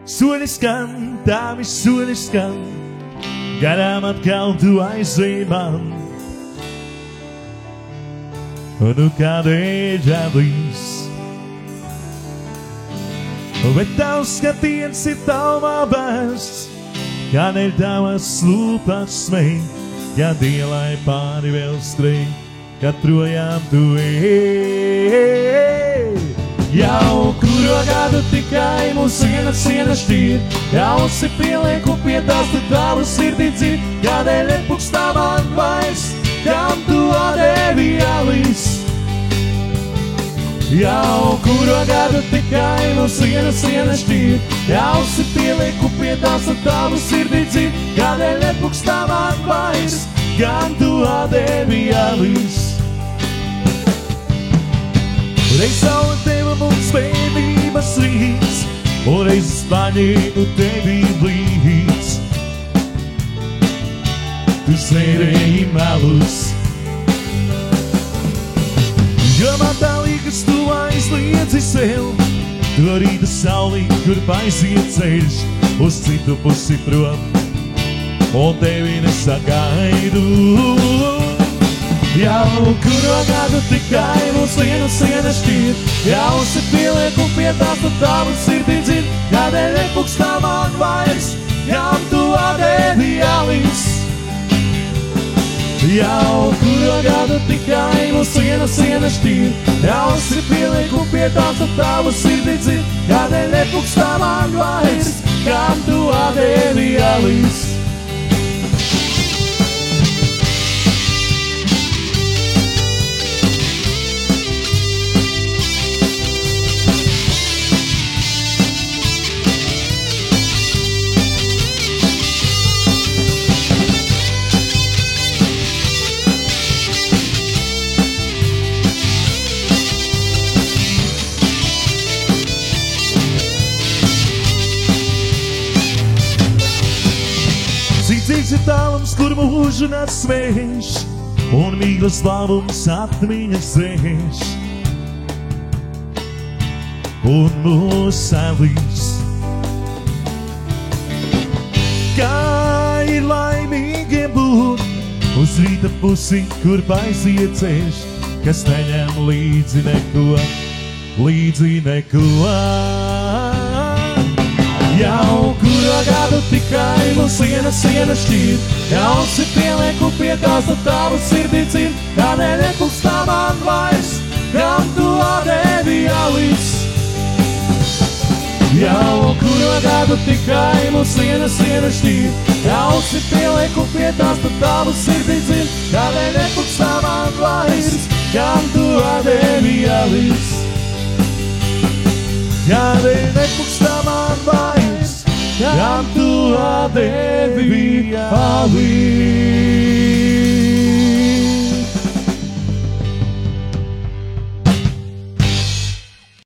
Soļi skan, tavi soļi skan, garām atkal tu aizvij man. Un nu kādēļ atdīs, bet tavs skatiens ir tavā bērsts, kādēļ tavas lūpas smej, kad ielai pāri vēl skrej, kad projām tu ej. Jau kuro gadu tikai mūsu siena šķīr, jausi pielieku pie tās, tu tavu sirdī dzir, kādēļ nepukstā man vairs, kam tu atdevi alis. Jau kuro gadu tikai mūsu siena šķīr, jausi pielieku pie tās, tu tavu sirdī dzir, kādēļ nepukstā man vairs, kam tu atdevi alis. Reiz saule teva mums pēdības rīts, un reiz paņēmu tevi blīdz. Tu sērēji melus, jo man tā liekas tu aizliedzi sev. Tu rīta saulī, kur aiziet ceļš, uz citu pusi prom, un tevi nesagaidu. Jau kuro gadu tikai mūsu siena šķīr, jausi pielieku pie tās, tu tavu sirdī dzir, kādēļ nepukstā man vairs, kam tu atdevi alis. Jau kuro gadu tikai mūsu siena šķīr, jausi pielieku pie tās, tu tavu sirdī dzir, kādēļ nepukstā man vairs, kam tu atdevi alis. Cīks ir tālums, kur mūžu nes sveš, un mīklas labums atmiņas dzēš. Un mūs salīs, kā ir laimīgiem būt, uz rīta pusi, kur aiziet ceļš, kas neņem līdzi neko. Jau kuro gadu tikai mūsu siena šķīr, jausi pielieku pie tās, tu tavu sirdī dzir, kādēļ nepukstā man vairs, kam tu atdevi alis. Jau kuro gadu tikai mūsu siena šķīr, jausi pielieku pie tās, tu tavu sirdī dzir, kādēļ nepukstā man vairs, kam tu atdevi alis. Kādēļ nepukstā man vairs, kam tu atdevi alis.